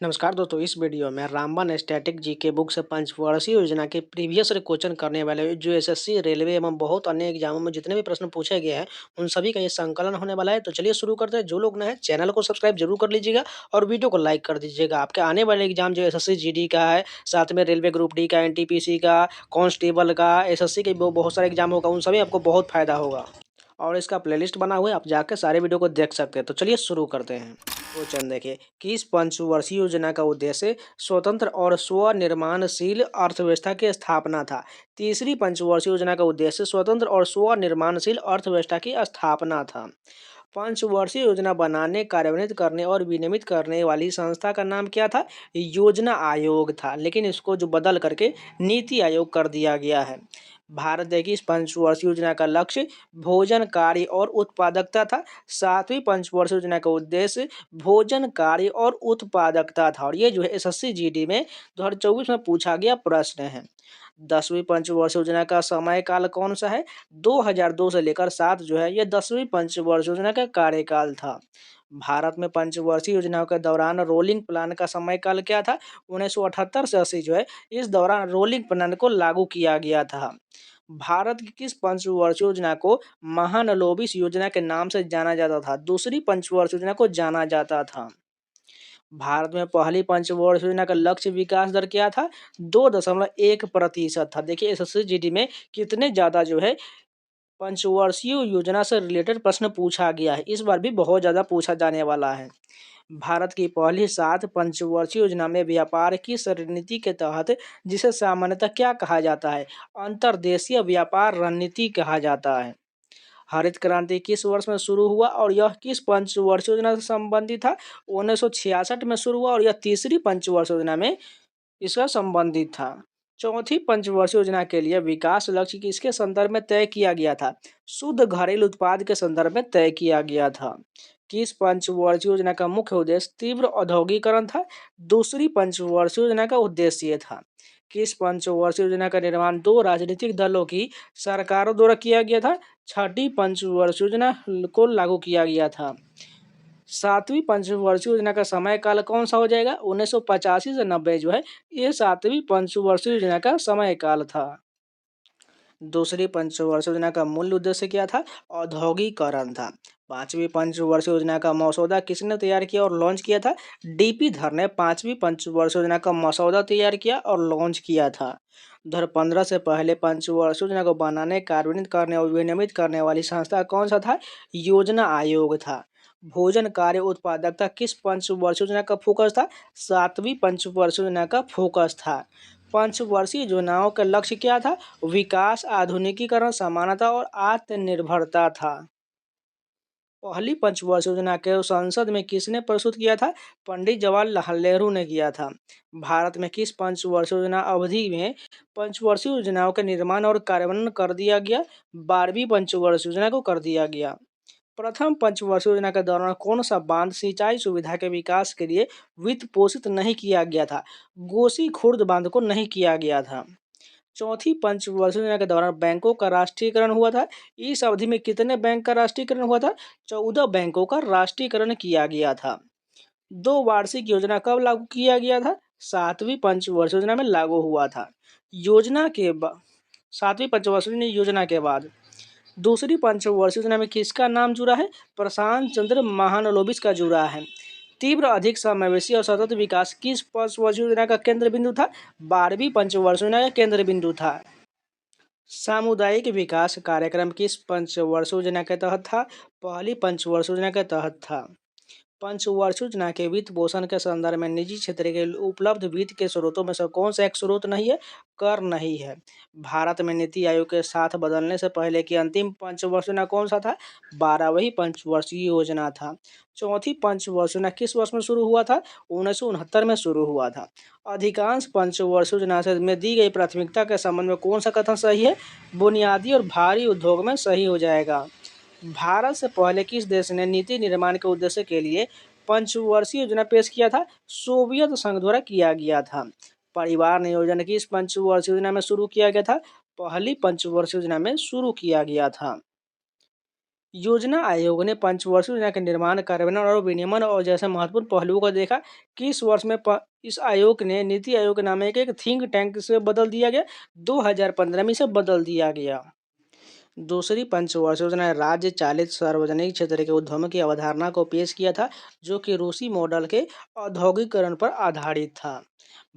नमस्कार दोस्तों, इस वीडियो में रामबन स्टैटिक जीके बुक से पंचवर्षीय योजना के प्रीवियस क्वेश्चन करने वाले जो एसएससी, रेलवे एवं बहुत अन्य एग्जामों में जितने भी प्रश्न पूछे गए हैं, उन सभी का ये संकलन होने वाला है। तो चलिए शुरू करते हैं। जो लोग नए हैं, चैनल को सब्सक्राइब जरूर कर लीजिएगा और वीडियो को लाइक कर दीजिएगा। आपके आने वाले एग्जाम जो एसएससी जीडी का है, साथ में रेलवे ग्रुप डी का, एनटीपीसी का, कांस्टेबल का, एसएससी के बहुत सारे एग्जाम होगा, उन सभी आपको बहुत फायदा होगा। और इसका प्लेलिस्ट बना हुआ है, आप जाकर सारे वीडियो को देख सकते हैं। तो चलिए शुरू करते हैं। क्वेश्चन देखिए, किस पंचवर्षीय योजना का उद्देश्य स्वतंत्र और स्वनिर्माणशील अर्थव्यवस्था की स्थापना था? तीसरी पंचवर्षीय योजना का उद्देश्य स्वतंत्र और स्वनिर्माणशील अर्थव्यवस्था की स्थापना था। पंचवर्षीय योजना बनाने, कार्यान्वित करने और विनियमित करने वाली संस्था का नाम क्या था? योजना आयोग था, लेकिन इसको जो बदल करके नीति आयोग कर दिया गया है। भारत देखिए, इस पंचवर्षीय योजना का लक्ष्य भोजन कार्य और उत्पादकता था। सातवीं पंचवर्षीय योजना का उद्देश्य भोजन कार्य और उत्पादकता था, और ये जो है एसएससी जीडी में 2024 में पूछा गया प्रश्न है। 10वीं पंचवर्षीय योजना का समय काल कौन सा है? 2002 से लेकर 7 जो है, ये 10वीं पंचवर्षीय योजना का कार्यकाल था। भारत में पंचवर्षीय योजनाओं के दौरान रोलिंग प्लान का समय काल क्या था? 1978 से 80 जो है, इस दौरान रोलिंग प्लान को लागू किया गया था। भारत की किस पंचवर्षीय योजना को महालनोबिस योजना के नाम से जाना जाता था? दूसरी पंचवर्षीय योजना को जाना जाता था। भारत में पहली पंचवर्षीय योजना का लक्ष्य विकास दर क्या था? 2.1% था। देखिए एसएससी जीडी में कितने ज़्यादा जो है पंचवर्षीय योजना से रिलेटेड प्रश्न पूछा गया है। इस बार भी बहुत ज़्यादा पूछा जाने वाला है। भारत की पहली 7 पंचवर्षीय योजना में व्यापार की रणनीति के तहत, जिसे सामान्यतः क्या कहा जाता है? अंतर्देशीय व्यापार रणनीति कहा जाता है। हरित क्रांति किस वर्ष में शुरू हुआ और यह किस पंचवर्षीय योजना से संबंधित था? 1966 में शुरू हुआ और यह तीसरी पंचवर्षीय योजना में इसका संबंधित था। चौथी पंचवर्षीय योजना के लिए विकास लक्ष्य किसके संदर्भ में तय किया गया था? शुद्ध घरेलू उत्पाद के संदर्भ में तय किया गया था। किस पंचवर्षीय योजना का मुख्य उद्देश्य तीव्र औद्योगिकरण था? दूसरी पंचवर्षीय योजना का उद्देश्य ये था। किस पंचवर्षीय योजना का निर्माण दो राजनीतिक दलों की सरकारों द्वारा किया गया था? छठी पंचवर्षीय योजना को लागू किया गया था। सातवीं पंचवर्षीय योजना का समय काल कौन सा हो जाएगा? 1985 से 90 जो है, ये सातवीं पंचवर्षीय योजना का समय काल था। दूसरी पंचवर्षीय योजना का मूल उद्देश्य क्या था? औद्योगिकरण था। पांचवी पंचवर्षीय योजना का मसौदा किसने तैयार किया और लॉन्च किया था? डीपी धर ने पांचवी पंचवर्षीय योजना का मसौदा तैयार किया और लॉन्च किया था। 2015 से पहले पंचवर्षीय योजना को बनाने, कार्यान्वित करने और विनियमित करने वाली संस्था कौन सा था? योजना आयोग था। भोजन कार्य उत्पादकता किस पंचवर्षीय योजना का फोकस था? सातवीं पंचवर्षीय योजना का फोकस था। पंचवर्षीय योजनाओं का लक्ष्य क्या था? विकास, आधुनिकीकरण, समानता और आत्मनिर्भरता था। पहली पंचवर्षीय योजना के संसद में किसने प्रस्तुत किया था? पंडित जवाहरलाल नेहरू ने किया था। भारत में किस पंचवर्षीय योजना अवधि में पंचवर्षीय योजनाओं के निर्माण और कार्यान्वयन कर दिया गया? 12वीं पंचवर्षीय योजना को कर दिया गया। प्रथम पंचवर्षीय योजना के दौरान कौन सा बांध सिंचाई सुविधा के विकास के लिए वित्त पोषित नहीं किया गया था? गोसी खुर्द बांध को नहीं किया गया था। चौथी पंचवर्षीय योजना के दौरान बैंकों का राष्ट्रीयकरण हुआ था। इस अवधि में कितने बैंक का राष्ट्रीयकरण हुआ था? 14 बैंकों का राष्ट्रीयकरण किया गया था। दो वार्षिक योजना कब लागू किया गया था? सातवीं पंचवर्षीय योजना में लागू हुआ था। योजना के बाद सातवीं पंचवर्षीय योजना के बाद दूसरी पंचवर्षीय योजना में किसका नाम जुड़ा है? प्रशांत चंद्र महालनोबिस का जुड़ा है। तीव्र, अधिक समावेशी और सतत विकास किस पंचवर्षीय योजना का केंद्र बिंदु था? 12वीं पंचवर्षीय योजना का केंद्र बिंदु था। सामुदायिक विकास कार्यक्रम किस पंचवर्षीय योजना के तहत था? पहली पंचवर्षीय योजना के तहत था। पंचवर्षीय योजना के वित्त पोषण के संदर्भ में निजी क्षेत्र के उपलब्ध वित्त के स्रोतों में से कौन सा एक स्रोत नहीं है? कर नहीं है। भारत में नीति आयोग के साथ बदलने से पहले की अंतिम पंचवर्षीय योजना कौन सा था? 12वीं पंचवर्षीय योजना था। चौथी पंचवर्षीय योजना किस वर्ष में शुरू हुआ था? 1969 में शुरू हुआ था। अधिकांश पंचवर्षीय योजना से में दी गई प्राथमिकता के संबंध में कौन सा कथन सही है? बुनियादी और भारी उद्योग में सही हो जाएगा। भारत से पहले किस देश ने नीति निर्माण के उद्देश्य के लिए पंचवर्षीय योजना पेश किया था? सोवियत संघ द्वारा किया गया था। परिवार नियोजन किस पंचवर्षीय योजना में शुरू किया गया था? पहली पंचवर्षीय योजना में शुरू किया गया था। योजना आयोग ने पंचवर्षीय योजना के निर्माण, कार्यान्वयन और विनियमन और जैसे महत्वपूर्ण पहलुओं को देखा कि इस वर्ष में इस आयोग ने नीति आयोग नामक एक थिंक टैंक से बदल दिया गया, 2015 में इसे बदल दिया गया। दूसरी पंचवर्षीय योजना ने राज्य चालित सार्वजनिक क्षेत्र के उद्यमों की अवधारणा को पेश किया था, जो कि रूसी मॉडल के औद्योगिकरण पर आधारित था।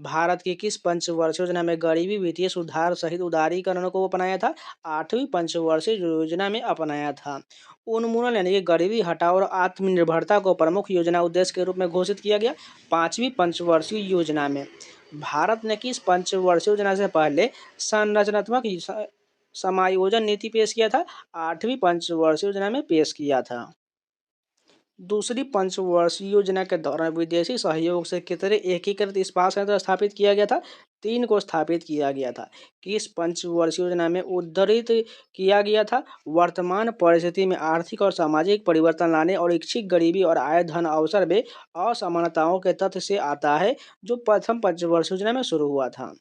भारत की किस पंचवर्षीय योजना में गरीबी, वित्तीय सुधार सहित उदारीकरण को अपनाया था? आठवीं पंचवर्षीय योजना में अपनाया था। उन्मूलन यानी कि गरीबी हटाओ और आत्मनिर्भरता को प्रमुख योजना उद्देश्य के रूप में घोषित किया गया, पांचवी पंचवर्षीय योजना में। भारत ने किस पंचवर्षीय योजना से पहले संरचनात्मक समायोजन नीति पेश किया था? आठवीं पंचवर्षीय योजना में पेश किया था। दूसरी पंचवर्षीय योजना के दौरान विदेशी सहयोग से कितने एकीकृत इस्पात संयंत्र स्थापित किया गया था? 3 को स्थापित किया गया था। किस पंचवर्षीय योजना में उद्धृत किया गया था? वर्तमान परिस्थिति में आर्थिक और सामाजिक परिवर्तन लाने और इच्छित गरीबी और आय धन अवसर में असमानताओं के तथ्य से आता है, जो प्रथम पंचवर्षीय योजना में शुरू हुआ था।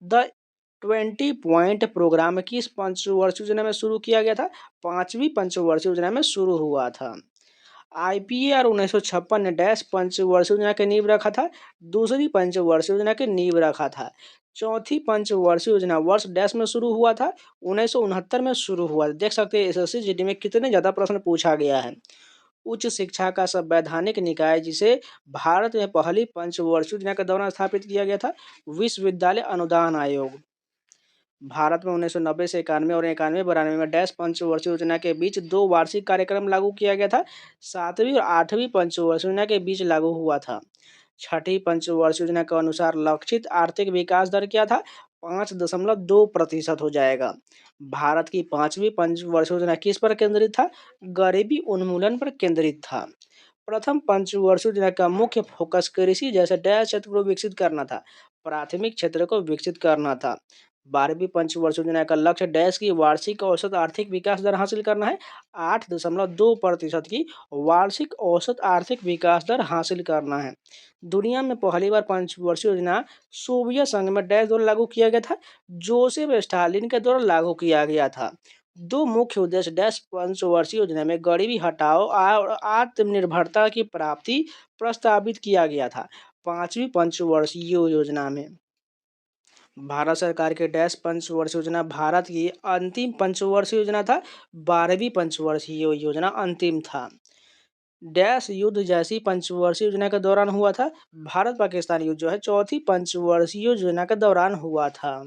द 20 पॉइंट प्रोग्राम किस पंचवर्षीय योजना में शुरू किया गया था? पांचवी पंचवर्षीय योजना में शुरू हुआ था। आईपीआर 1956 ने डैश पंचवर्षीय योजना की नींव रखा था? दूसरी पंचवर्षीय योजना की नींव रखा था। चौथी पंचवर्षीय योजना वर्ष डैश में शुरू हुआ था? 1969 में शुरू हुआ था। देख सकते हैं एसएससी जीडी में कितने ज्यादा प्रश्न पूछा गया है। उच्च शिक्षा का संवैधानिक निकाय जिसे भारत में पहली पंचवर्षीय योजना के दौरान स्थापित किया गया था? विश्वविद्यालय अनुदान आयोग। भारत में 1990 से 91 और 91-92 में डैश पंचवर्षीय योजना के बीच 2 वार्षिक कार्यक्रम लागू किया गया था। 7वीं और 8वीं पंचवर्षीय योजना के बीच लागू हुआ था। छठी पंचवर्षीय योजना के अनुसार लक्षित आर्थिक विकास दर क्या था? 5.2% हो जाएगा। भारत की पांचवी पंचवर्षीय योजना किस पर केंद्रित था? गरीबी उन्मूलन पर केंद्रित था। प्रथम पंचवर्षीय योजना का मुख्य फोकस कृषि जैसे डैश क्षेत्र को विकसित करना था, प्राथमिक क्षेत्र को विकसित करना था। 12वीं पंचवर्षीय योजना का लक्ष्य डैश की वार्षिक औसत आर्थिक विकास दर हासिल करना है, 8.2% की वार्षिक औसत आर्थिक विकास दर हासिल करना है। दुनिया में पहली बार पंचवर्षीय योजना सोवियत संघ में डैश द्वारा लागू किया गया था, जोसेफ स्टालिन के द्वारा लागू किया गया था। 2 मुख्य उद्देश्य डैश पंचवर्षीय योजना में गरीबी हटाओ और आत्मनिर्भरता की प्राप्ति प्रस्तावित किया गया था। पांचवी पंचवर्षीय योजना में भारत सरकार के डैश पंचवर्षीय योजना भारत की अंतिम पंचवर्षीय योजना था। 12वीं पंचवर्षीय योजना अंतिम था। डैश युद्ध जैसी पंचवर्षीय योजना के दौरान हुआ था? भारत पाकिस्तान युद्ध जो है चौथी पंचवर्षीय योजना के दौरान हुआ था।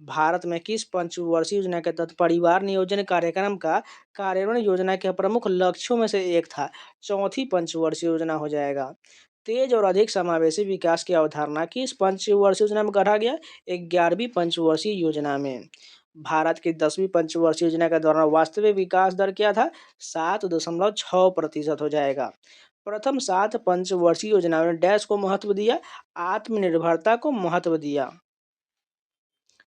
भारत में किस पंचवर्षीय योजना के तहत परिवार नियोजन कार्यक्रम का कार्यान्वयन योजना के प्रमुख लक्ष्यों में से एक था? चौथी पंचवर्षीय योजना हो जाएगा। तेज और अधिक समावेशी विकास की अवधारणा किस पंचवर्षीय योजना में गढ़ा गया? 11वीं पंचवर्षीय योजना में। भारत की 10वीं पंचवर्षीय योजना के दौरान वास्तविक विकास दर क्या था? 7.6% हो जाएगा। प्रथम 7 पंचवर्षीय योजना में डैश को महत्व दिया, आत्मनिर्भरता को महत्व दिया।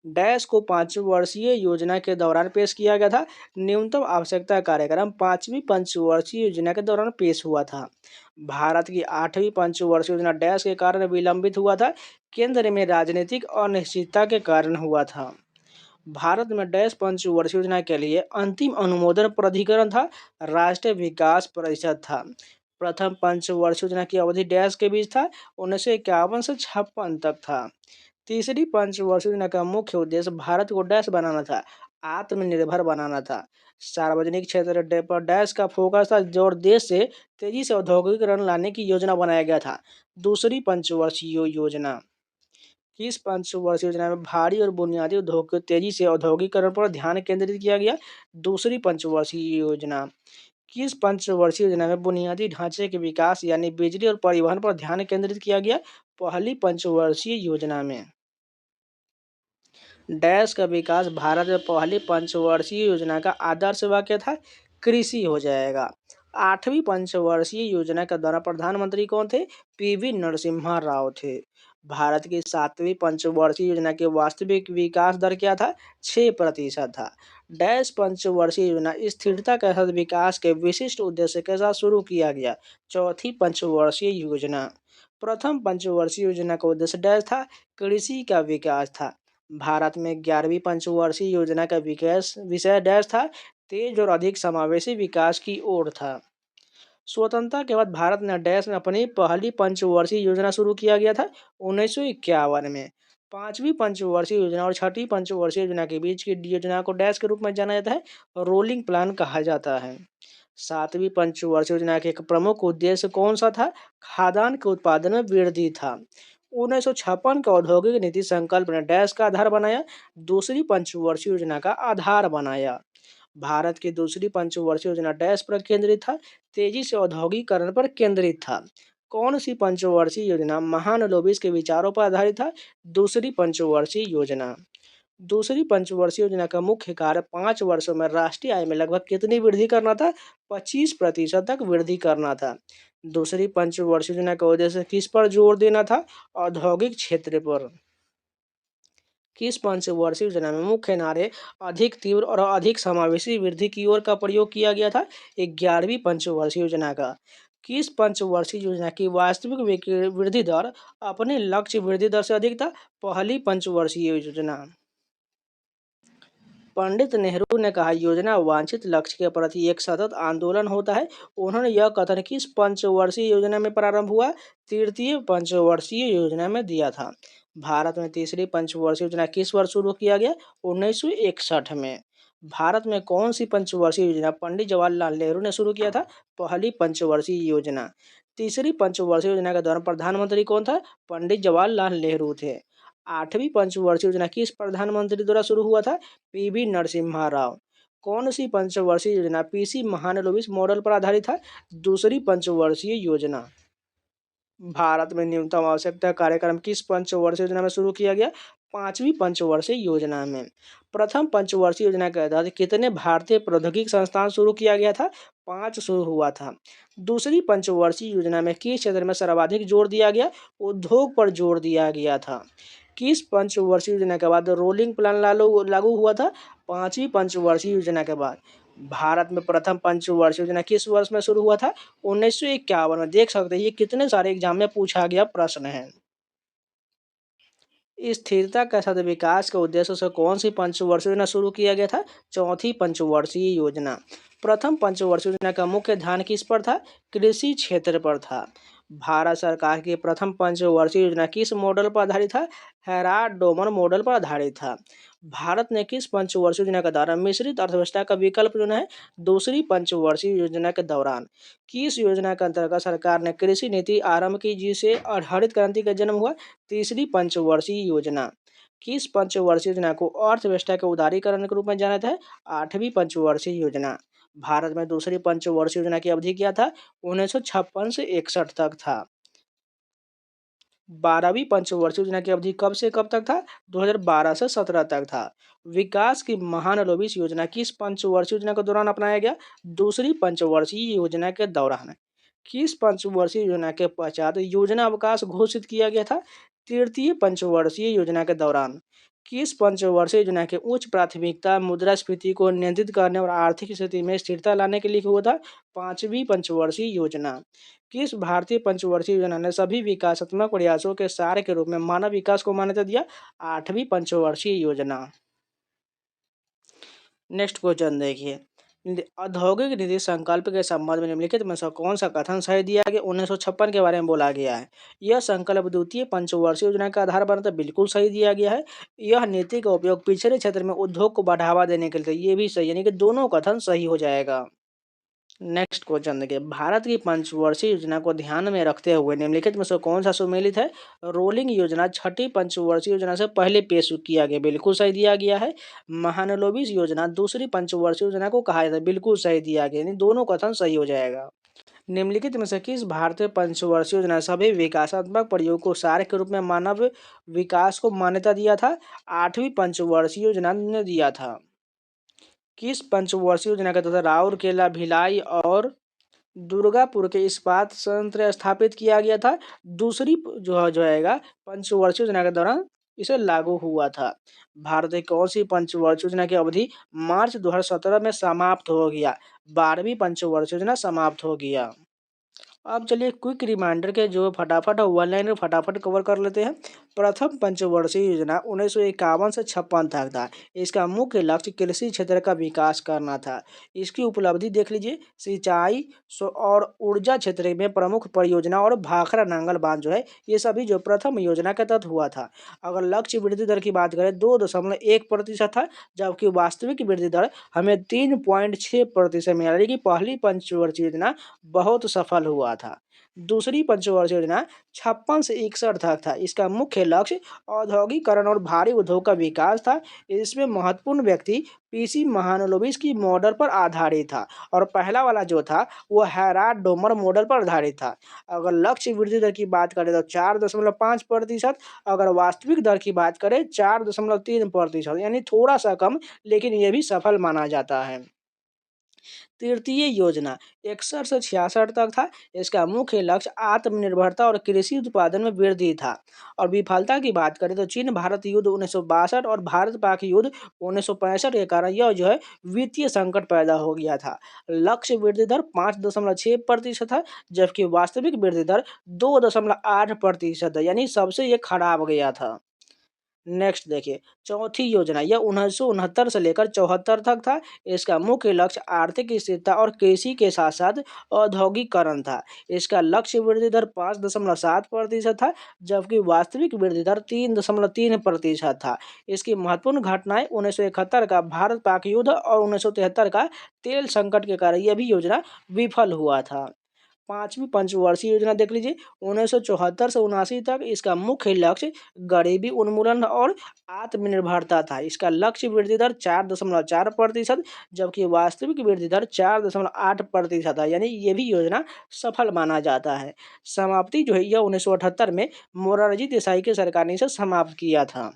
डैश को पंचवर्षीय योजना के दौरान पेश किया गया था। न्यूनतम आवश्यकता कार्यक्रम 5वीं पंचवर्षीय योजना के दौरान पेश हुआ था। भारत की 8वीं पंचवर्षीय योजना डैश के कारण विलंबित हुआ था? केंद्र में राजनीतिक अनिश्चितता के कारण हुआ था। भारत में डैश पंचवर्षीय योजना के लिए अंतिम अनुमोदन प्राधिकरण था? राष्ट्रीय विकास परिषद था। प्रथम पंचवर्षीय योजना की अवधि डैश के बीच था? 1951 से 56 तक था। तीसरी पंचवर्षीय योजना का मुख्य उद्देश्य भारत को डैश बनाना था, आत्मनिर्भर बनाना था। सार्वजनिक क्षेत्र पर डैश का फोकस था और देश से तेजी से औद्योगिकरण लाने की योजना बनाया गया था। दूसरी पंचवर्षीय योजना किस पंचवर्षीय योजना में भारी और बुनियादी उद्योग को तेजी से औद्योगिकरण पर ध्यान केंद्रित किया गया? दूसरी पंचवर्षीय योजना किस पंचवर्षीय योजना में बुनियादी ढांचे के विकास यानी बिजली और परिवहन पर ध्यान केंद्रित किया गया? पहली पंचवर्षीय योजना में। डैश का विकास भारत में पहली पंचवर्षीय योजना का आदर्श वाक्य था? कृषि हो जाएगा। 8वीं पंचवर्षीय योजना के दौरान प्रधानमंत्री कौन थे? पीवी नरसिम्हा राव थे। भारत की 7वीं पंचवर्षीय योजना की वास्तविक विकास दर क्या था? 6% था। डैश पंचवर्षीय योजना स्थिरता के साथ विकास के विशिष्ट उद्देश्य के साथ शुरू किया गया। चौथी पंचवर्षीय योजना प्रथम पंचवर्षीय योजना का उद्देश्य डैश था? कृषि का विकास था। भारत में 11वीं पंचवर्षीय योजना का विकास विषय डैश था? तेज और अधिक समावेशी विकास की ओर था। स्वतंत्रता के बाद भारत ने डैश में अपनी पहली पंचवर्षीय योजना शुरू किया गया था 1951 में। पांचवी पंचवर्षीय योजना और छठी पंचवर्षीय योजना के बीच की योजना को डैश के रूप में जाना जाता है और रोलिंग प्लान कहा जाता है। सातवीं पंचवर्षीय योजना के एक प्रमुख उद्देश्य कौन सा था? खाद्यान्न के उत्पादन में वृद्धि था। 1956 का औद्योगिक नीति संकल्प ने डैश का आधार बनाया, दूसरी पंचवर्षीय योजना का आधार बनाया। भारत की दूसरी पंचवर्षीय योजना डैश पर केंद्रित था, तेजी से औद्योगिकरण पर केंद्रित था। कौन सी पंचवर्षीय योजना महालनोबिस के विचारों पर आधारित था? दूसरी पंचवर्षीय योजना। दूसरी पंचवर्षीय योजना का मुख्य कार्य 5 वर्षों में राष्ट्रीय आय में लगभग कितनी वृद्धि करना था? 25% तक वृद्धि करना था। दूसरी पंचवर्षीय योजना का उद्देश्य किस पर जोर देना था? औद्योगिक क्षेत्र पर। किस पंचवर्षीय योजना में मुख्य नारे अधिक तीव्र और अधिक समावेशी वृद्धि की ओर का प्रयोग किया गया था? 11वीं पंचवर्षीय योजना का। किस पंचवर्षीय योजना की वास्तविक वृद्धि दर अपने लक्ष्य वृद्धि दर से अधिक था? पहली पंचवर्षीय योजना। पंडित नेहरू ने कहा, योजना वांछित लक्ष्य के प्रति एक सतत आंदोलन होता है। उन्होंने यह कथन किस पंचवर्षीय योजना में प्रारंभ हुआ? तृतीय पंचवर्षीय योजना में दिया था। भारत में तीसरी पंचवर्षीय योजना किस वर्ष शुरू किया गया? 1961 में। भारत में कौन सी पंचवर्षीय योजना पंडित जवाहरलाल नेहरू ने शुरू किया था? पहली पंचवर्षीय योजना। तीसरी पंचवर्षीय योजना के दौरान प्रधानमंत्री कौन था? पंडित जवाहरलाल नेहरू थे। आठवीं पंचवर्षीय योजना किस प्रधानमंत्री द्वारा शुरू हुआ था? पीवी नरसिम्हा राव। कौन सी पंचवर्षीय योजना पीसी महालनोबिस मॉडल पर आधारित था? दूसरी पंचवर्षीय योजना। भारत में न्यूनतम आवश्यकता कार्यक्रम किस पंचवर्षीय योजना में शुरू किया गया? पांचवी पंचवर्षीय योजना में। प्रथम पंचवर्षीय योजना के तहत कितने भारतीय प्रौद्योगिकी संस्थान शुरू किया गया था? 5 शुरू हुआ था। दूसरी पंचवर्षीय योजना में किस क्षेत्र में सर्वाधिक जोर दिया गया? उद्योग पर जोर दिया गया था। किस पंचवर्षीय योजना के बाद रोलिंग प्लान लागू हुआ था? पांचवी पंचवर्षीय योजना के बाद। भारत में प्रथम पंचवर्षीय योजना किस वर्ष में शुरू हुआ था? 1951 में। देख सकते हैं ये कितने सारे एग्जाम में पूछा गया प्रश्न है। स्थिरता के साथ विकास के उद्देश्य से कौन सी पंचवर्षीय योजना शुरू किया गया था? चौथी पंचवर्षीय योजना। प्रथम पंचवर्षीय योजना का मुख्य ध्यान किस पर था? कृषि क्षेत्र पर था। भारत सरकार की प्रथम पंचवर्षीय योजना किस मॉडल पर आधारित था? हैराड डोमन मॉडल पर आधारित था। भारत ने किस पंचवर्षीय योजना के दौरान मिश्रित अर्थव्यवस्था का विकल्प चुना है? दूसरी पंचवर्षीय योजना के दौरान। किस योजना के अंतर्गत सरकार ने कृषि नीति आरंभ की जिसे हरित क्रांति का जन्म हुआ? तीसरी पंचवर्षीय योजना। किस पंचवर्षीय योजना को अर्थव्यवस्था के उदारीकरण के रूप में जाना जाता है? आठवीं पंचवर्षीय योजना। भारत में दूसरी पंचवर्षीय योजना की अवधि क्या था? 1956 से 61 तक था। 12वीं पंचवर्षीय योजना की अवधि कब से कब तक था? 2012 से 17 तक था। विकास की महालनोबिस योजना किस पंचवर्षीय योजना के दौरान अपनाया गया? दूसरी पंचवर्षीय योजना के दौरान। किस पंचवर्षीय योजना के पश्चात योजना अवकाश घोषित किया गया था? तृतीय पंचवर्षीय योजना के दौरान। किस पंचवर्षीय योजना के उच्च प्राथमिकता मुद्रास्फीति को नियंत्रित करने और आर्थिक स्थिति में स्थिरता लाने के लिए हुआ था? पांचवी पंचवर्षीय योजना। किस भारतीय पंचवर्षीय योजना ने सभी विकासात्मक प्रयासों के सार के रूप में मानव विकास को मान्यता दिया? आठवीं पंचवर्षीय योजना। नेक्स्ट क्वेश्चन देखिए, औद्योगिक नीति संकल्प के संबंध में निम्नलिखित में से कौन सा कथन सही दिया गया? 1956 के बारे में बोला गया है। यह संकल्प द्वितीय पंचवर्षीय योजना का आधार बनता बिल्कुल सही दिया गया है। यह नीति का उपयोग पिछड़े क्षेत्र में उद्योग को बढ़ावा देने के लिए, ये भी सही, यानी कि दोनों कथन सही हो जाएगा। नेक्स्ट क्वेश्चन देखिए, भारत की पंचवर्षीय योजना को ध्यान में रखते हुए निम्नलिखित में से कौन सा सुमेलित है? रोलिंग योजना छठी पंचवर्षीय योजना से पहले पेश किया गया, बिल्कुल सही दिया गया है। महालनोबिस योजना दूसरी पंचवर्षीय योजना को कहा जाता है, बिल्कुल सही दिया गया, यानी दोनों कथन सही हो जाएगा। निम्नलिखित में से किस भारतीय पंचवर्षीय योजना सभी विकासात्मक प्रयोग को सार के रूप में मानव विकास को मान्यता दिया था? आठवीं पंचवर्षीय योजना ने दिया था। किस पंचवर्षीय योजना के तहत राउरकेला, भिलाई और दुर्गापुर के इस्पात संयंत्र स्थापित किया गया था? दूसरी जो आएगा पंचवर्षीय योजना के दौरान इसे लागू हुआ था। भारत की कौन सी पंचवर्षीय योजना की अवधि मार्च 2017 में समाप्त हो गया? 12वीं पंचवर्षीय योजना समाप्त हो गया। अब चलिए क्विक रिमाइंडर के जो फटाफट वन लाइन फटाफट कवर कर लेते हैं। प्रथम पंचवर्षीय योजना 1951 से 56 तक था। इसका मुख्य लक्ष्य कृषि क्षेत्र का विकास करना था। इसकी उपलब्धि देख लीजिए, सिंचाई और ऊर्जा क्षेत्र में प्रमुख परियोजना और भाखड़ा नांगल बांध जो है, ये सभी जो प्रथम योजना के तहत हुआ था। अगर लक्ष्य वृद्धि दर की बात करें 2.1% था, जबकि वास्तविक वृद्धि दर हमें 3.6% मिला, यानी कि पहली पंचवर्षीय योजना बहुत सफल हुआ था। दूसरी पंचवर्षीय योजना 56 से 61 तक था। इसका मुख्य लक्ष्य औद्योगिकरण और भारी उद्योग का विकास था। इसमें महत्वपूर्ण व्यक्ति पीसी महालनोबिस की मॉडल पर आधारित था, और पहला वाला जो था वो हैराल्ड डोमर मॉडल पर आधारित था। अगर लक्ष्य वृद्धि दर की बात करें तो 4.5%, अगर वास्तविक दर की बात करें 4.3%, यानी थोड़ा सा कम, लेकिन ये भी सफल माना जाता है। तृतीय योजना 61 से 66 तक था। इसका मुख्य लक्ष्य आत्मनिर्भरता और कृषि उत्पादन में वृद्धि था। और विफलता की बात करें तो चीन भारत युद्ध 1962 और भारत पाक युद्ध 1965 के कारण यह जो है वित्तीय संकट पैदा हो गया था। लक्ष्य वृद्धि दर 5.6% था, जबकि वास्तविक वृद्धि दर 2.8% है, यानी सबसे ये खराब गया था। नेक्स्ट देखिए, चौथी योजना यह 1969 से लेकर 74 तक था। इसका मुख्य लक्ष्य आर्थिक स्थिरता और कृषि के साथ साथ औद्योगिकरण था। इसका लक्ष्य वृद्धि दर 5.7% था, जबकि वास्तविक वृद्धि दर 3.3% था। इसकी महत्वपूर्ण घटनाएं 1971 का भारत पाक युद्ध और 1973 का तेल संकट के कारण यह भी योजना विफल हुआ था। पांचवी पंचवर्षीय योजना देख लीजिए, 1974 से 79 तक। इसका मुख्य लक्ष्य गरीबी उन्मूलन और आत्मनिर्भरता था। इसका लक्ष्य वृद्धि दर 4.4%, जबकि वास्तविक वृद्धि दर 4.8% है, यानी ये भी योजना सफल माना जाता है। समाप्ति जो है यह 1978 में मोरारजी देसाई की सरकार ने इसे समाप्त किया था।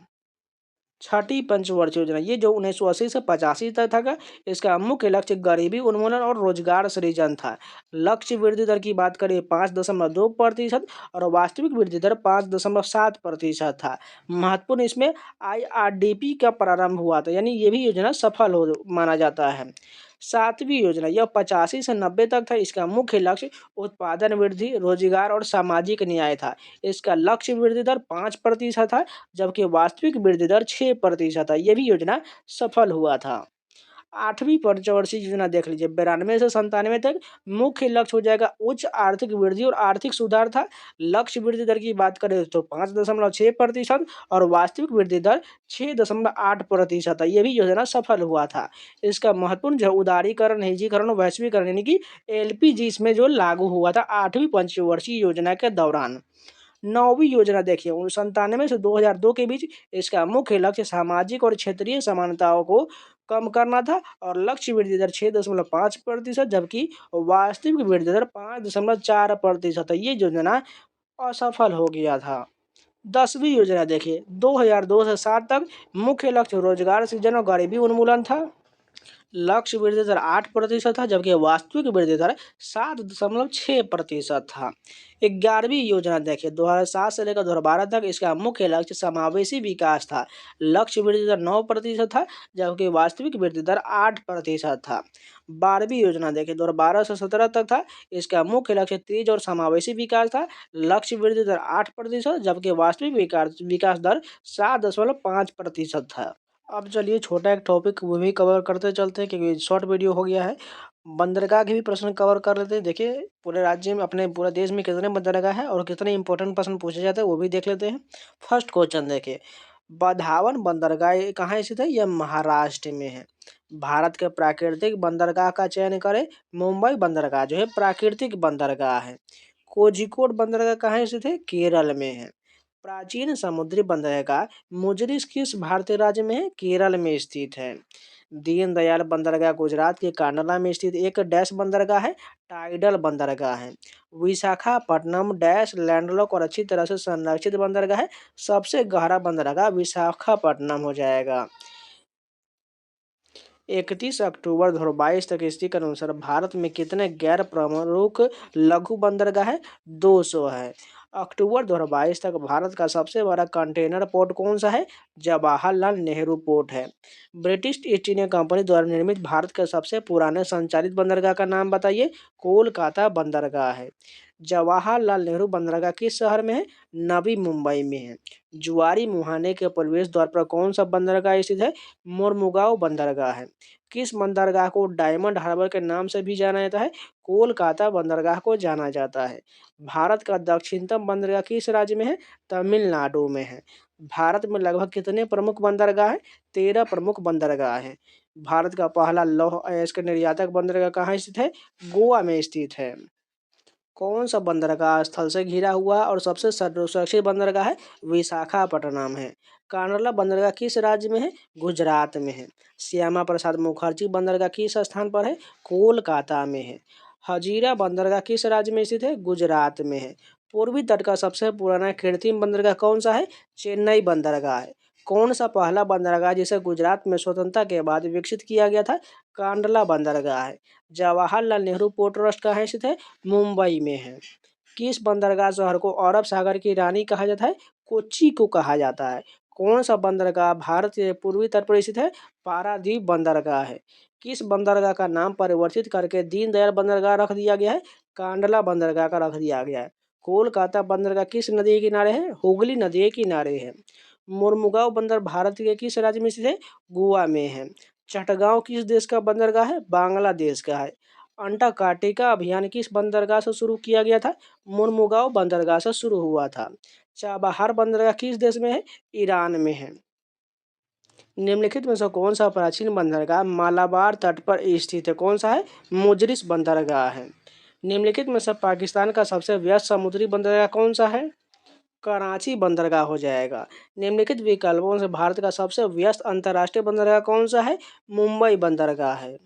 छठी पंचवर्षीय योजना ये जो 1980 से 85 तक था। इसका मुख्य लक्ष्य गरीबी उन्मूलन और रोजगार सृजन था। लक्ष्य वृद्धि दर की बात करें 5.2% और वास्तविक वृद्धि दर 5.7% था। महत्वपूर्ण इसमें IRDP का प्रारंभ हुआ था, यानी ये भी योजना सफल हो माना जाता है। सातवीं योजना यह 85 से 90 तक था। इसका मुख्य लक्ष्य उत्पादन वृद्धि, रोजगार और सामाजिक न्याय था। इसका लक्ष्य वृद्धि दर 5% था, जबकि वास्तविक वृद्धि दर 6% था। यह भी योजना सफल हुआ था। आठवीं पंचवर्षीय योजना देख लीजिए, 92 से 97 तक। मुख्य लक्ष्य हो जाएगा उच्च आर्थिक वृद्धि और आर्थिक सुधार था। लक्ष्य वृद्धि दर की बात करें तो 5.6% और वास्तविक वृद्धि दर 6.8% था। यह भी योजना सफल हुआ था। इसका महत्वपूर्ण जो उदारीकरण, निजीकरण और वैश्वीकरण, यानी कि LPG इसमें जो लागू हुआ था 8वीं पंचवर्षीय योजना के दौरान। नौवीं योजना देखिए 97 से 2002 के बीच। इसका मुख्य लक्ष्य सामाजिक और क्षेत्रीय समानताओं को कम करना था, और लक्ष्य वृद्धि दर 6.5%, जबकि वास्तविक वृद्धि दर 5.4% था। ये योजना असफल हो गया था। 10वीं योजना देखिए 2002 से 7 तक। मुख्य लक्ष्य रोजगार सृजन और गरीबी उन्मूलन था। लक्ष्य वृद्धि दर 8% था, जबकि वास्तविक वृद्धि दर 7.6% था। 11वीं योजना देखिए 2007 से लेकर 2012 तक। इसका मुख्य लक्ष्य समावेशी विकास था। लक्ष्य वृद्धि दर 9% था, जबकि वास्तविक वृद्धि दर 8% था। 12वीं योजना देखिए 2012 से 17 तक था। इसका मुख्य लक्ष्य तेज और समावेशी विकास था। लक्ष्य वृद्धि दर 8%, जबकि वास्तविक विकास दर 7.5% था। अब चलिए छोटा एक टॉपिक वो भी कवर करते चलते हैं, क्योंकि शॉर्ट वीडियो हो गया है। बंदरगाह के भी प्रश्न कवर कर लेते हैं। देखिए पूरे राज्य में, अपने पूरे देश में कितने बंदरगाह हैं और कितने इंपॉर्टेंट प्रश्न पूछे जाते हैं वो भी देख लेते हैं। फर्स्ट क्वेश्चन देखिए, बधावन बंदरगाह ये कहाँ स्थित है? यह महाराष्ट्र में है। भारत के प्राकृतिक बंदरगाह का चयन करें। मुंबई बंदरगाह जो है प्राकृतिक बंदरगाह है। कोझिकोड बंदरगाह कहाँ स्थित है? केरल में है। प्राचीन समुद्री बंदरगाह मुजरिस किस भारतीय राज्य में है? केरल में स्थित है। दीनदयाल बंदरगाह गुजरात के कांडला में स्थित एक डैश बंदरगाह है, टाइडल बंदरगाह है। विशाखापट्टनम डैश लैंडलॉक और अच्छी तरह से संरक्षित बंदरगाह है। सबसे गहरा बंदरगाह विशाखापट्टनम हो जाएगा। 31 अक्टूबर 2022 तक स्थिति के अनुसार भारत में कितने गैर प्रमुख लघु बंदरगाह है? 200 है। अक्टूबर 2022 तक भारत का सबसे बड़ा कंटेनर पोर्ट कौन सा है? जवाहरलाल नेहरू पोर्ट है। ब्रिटिश ईस्ट इंडिया कंपनी द्वारा निर्मित भारत के सबसे पुराने संचालित बंदरगाह का नाम बताइए। कोलकाता बंदरगाह है। जवाहरलाल नेहरू बंदरगाह किस शहर में है? नवी मुंबई में है। जुआरी मुहाने के प्रवेश द्वार पर कौन सा बंदरगाह स्थित है? मोरमुगांव बंदरगाह है। किस बंदरगाह को डायमंड हार्बर के नाम से भी जाना जाता है? कोलकाता बंदरगाह को जाना जाता है। भारत का दक्षिणतम बंदरगाह किस राज्य में है? तमिलनाडु में है। भारत में लगभग कितने प्रमुख बंदरगाह हैं? 13 प्रमुख बंदरगाह हैं। भारत का पहला लौह अयस्क निर्यातक बंदरगाह कहाँ स्थित है? गोवा में स्थित है। कौन सा बंदरगाह स्थल से घिरा हुआ है और सबसे सुरक्षित बंदरगाह है? विशाखापट्टनम है। कांडला बंदरगाह किस राज्य में है? गुजरात में है। श्यामा प्रसाद मुखर्जी बंदरगाह किस स्थान पर है? कोलकाता में है। हजीरा बंदरगाह किस राज्य में स्थित है? गुजरात में है। पूर्वी तट का सबसे पुराना कृत्रिम बंदरगाह कौन सा है? चेन्नई बंदरगाह है। कौन सा पहला बंदरगाह जिसे गुजरात में स्वतंत्रता के बाद विकसित किया गया था? कांडला बंदरगाह है। जवाहरलाल नेहरू पोर्ट ट्रस्ट कहाँ स्थित है? मुंबई में है। किस बंदरगाह शहर को अरब सागर की रानी कहा जाता है? कोच्चि को कहा जाता है। कौन सा बंदरगाह भारत के पूर्वी तट पर स्थित है? पारादीप बंदरगाह है। किस बंदरगाह का नाम परिवर्तित करके दीनदयाल बंदरगाह रख दिया गया है? कांडला बंदरगाह का रख दिया गया है। कोलकाता बंदरगाह किस नदी के किनारे है? हुगली नदी के किनारे है। मोरमुगांव बंदर भारत के किस राज्य में स्थित है? गोवा में है। चटगांव किस देश का बंदरगाह है? बांग्लादेश का है। अंटार्कटिका अभियान किस बंदरगाह से शुरू किया गया था? मोरमुगांव बंदरगाह से शुरू हुआ था। चाबहार बंदरगाह किस देश में है? ईरान में है। निम्नलिखित में से कौन सा प्राचीन बंदरगाह मालाबार तट पर स्थित है? कौन सा है? मुजरिस बंदरगाह है। निम्नलिखित में से पाकिस्तान का सबसे व्यस्त समुद्री बंदरगाह कौन सा है? कराची बंदरगाह हो जाएगा। निम्नलिखित विकल्पों से भारत का सबसे व्यस्त अंतर्राष्ट्रीय बंदरगाह कौन सा है? मुंबई बंदरगाह है।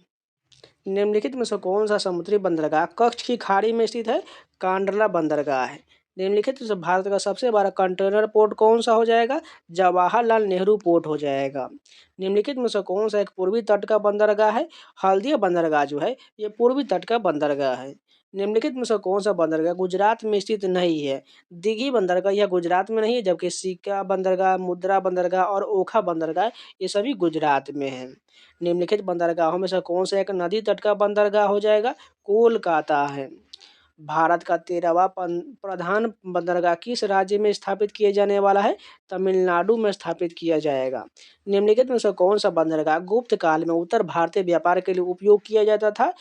निम्नलिखित में से कौन सा समुद्री बंदरगाह कच्छ की खाड़ी में स्थित है? कांडला बंदरगाह है। निम्नलिखित में से भारत का सबसे बड़ा कंटेनर पोर्ट कौन सा हो जाएगा? जवाहरलाल नेहरू पोर्ट हो जाएगा। निम्नलिखित में से कौन सा एक पूर्वी तट का बंदरगाह है? हल्दिया बंदरगाह जो है ये पूर्वी तट का बंदरगाह है। निम्नलिखित में से कौन सा बंदरगाह गुजरात में स्थित नहीं है? दिघी बंदरगाह यह गुजरात में नहीं है, जबकि सिक्का बंदरगाह, मुद्रा बंदरगाह और ओखा बंदरगाह ये सभी गुजरात में है। निम्नलिखित बंदरगाहों में से कौन सा एक नदी तट का बंदरगाह हो जाएगा? कोलकाता है। भारत का 13वां प्रधान बंदरगाह किस राज्य में स्थापित किए जाने वाला है? तमिलनाडु में स्थापित किया जाएगा। निम्नलिखित में से कौन सा बंदरगाह गुप्त काल में उत्तर भारतीय व्यापार के लिए उपयोग किया जाता था?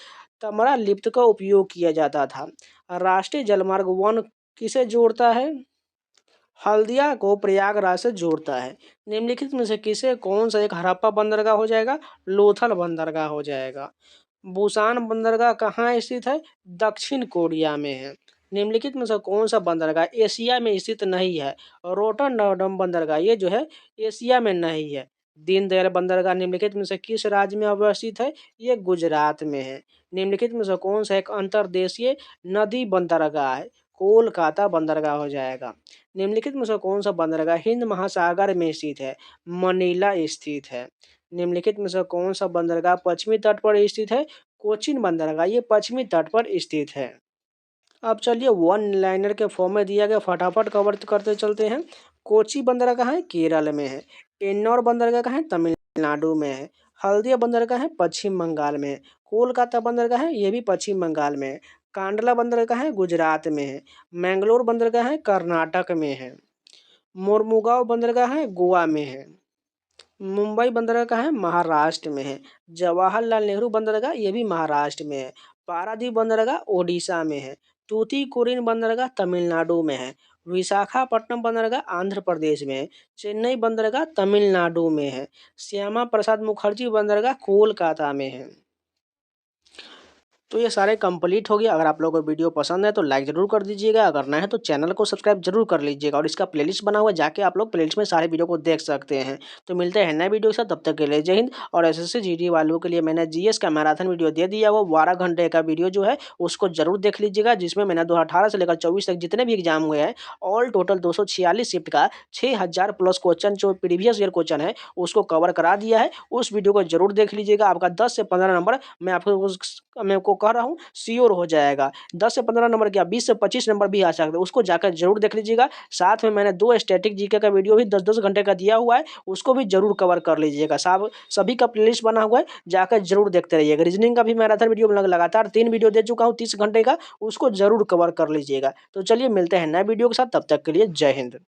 तमरा लिप्त का उपयोग किया जाता था। राष्ट्रीय जलमार्ग 1 किसे जोड़ता है? हल्दिया को प्रयागराज से जोड़ता है। निम्नलिखित में से किसे कौन सा एक हड़प्पा बंदरगाह हो जाएगा? लोथल बंदरगाह हो जाएगा। बुसान बंदरगाह कहाँ स्थित है? दक्षिण कोरिया में है। निम्नलिखित में से कौन सा बंदरगाह एशिया में स्थित नहीं है? रोटरडैम बंदरगाह ये जो है एशिया में नहीं है। दीनदयाल बंदरगाह निम्नलिखित में से किस राज्य में अवस्थित है? ये गुजरात में है। निम्नलिखित में से कौन सा एक अंतर्देशीय नदी बंदरगाह है? कोलकाता बंदरगाह हो जाएगा। निम्नलिखित में से कौन सा बंदरगाह हिंद महासागर में स्थित है? मनीला स्थित है। निम्नलिखित में से कौन सा बंदरगाह पश्चिमी तट पर स्थित है? कोचीन बंदरगाह ये पश्चिमी तट पर स्थित है। अब चलिए वन लाइनर के फॉर्म में दिया गया फटाफट कवर करते चलते हैं। कोची बंदरगाह कहाँ है? केरल में है। एन्नौर बंदरगाह कहाँ है? तमिलनाडु में है। हल्दिया बंदरगाह है पश्चिम बंगाल में है। कोलकाता बंदरगाह है ये भी पश्चिम बंगाल में है। कांडला बंदरगाह है गुजरात में है। मैंगलोर बंदरगाह है कर्नाटक में है। मोरमुगांव बंदरगाह है गोवा में है। मुंबई बंदरगाह कहाँ है? महाराष्ट्र में है। जवाहरलाल नेहरू बंदरगाह ये भी महाराष्ट्र में है। पारादीप बंदरगाह ओडिशा में है। तूतीकोरिन बंदरगाह तमिलनाडु में है। विशाखापट्टनम बंदरगाह आंध्र प्रदेश में है। चेन्नई बंदरगाह तमिलनाडु में है। श्यामा प्रसाद मुखर्जी बंदरगाह कोलकाता में है। तो ये सारे कंप्लीट हो गया। अगर आप लोगों को वीडियो पसंद है तो लाइक ज़रूर कर दीजिएगा, अगर नया है तो चैनल को सब्सक्राइब जरूर कर लीजिएगा और इसका प्लेलिस्ट बना हुआ है, जाके आप लोग प्लेलिस्ट में सारे वीडियो को देख सकते हैं। तो मिलते हैं नए वीडियो के साथ, तब तक के लिए जय हिंद। और एसएससी जीडी वालों के लिए मैंने जीएस का मैराथन वीडियो दे दिया, वो 12 घंटे का वीडियो जो है उसको जरूर देख लीजिएगा, जिसमें मैंने 2018 से लेकर 24 तक जितने भी एग्जाम हुए हैं ऑल टोटल 246 शिफ्ट का 6000 प्लस क्वेश्चन जो प्रीवियस ईयर क्वेश्चन है उसको कवर करा दिया है। उस वीडियो को जरूर देख लीजिएगा। आपका 10 से 15 नंबर मैं आपको कह रहा हूँ श्योर हो जाएगा। 10 से 15 नंबर क्या 20 से 25 नंबर भी आ सकते हैं, उसको जाकर ज़रूर देख लीजिएगा। साथ में मैंने 2 स्टैटिक जीके का वीडियो भी 10-10 घंटे का दिया हुआ है, उसको भी ज़रूर कवर कर लीजिएगा। सब सभी का प्लेलिस्ट बना हुआ है, जाकर ज़रूर देखते रहिएगा। रीजनिंग का भी मैराथन वीडियो लगातार 3 वीडियो दे चुका हूँ 30 घंटे का, उसको ज़रूर कवर कर लीजिएगा। तो चलिए मिलते हैं नए वीडियो के साथ, तब तक के लिए जय हिंद।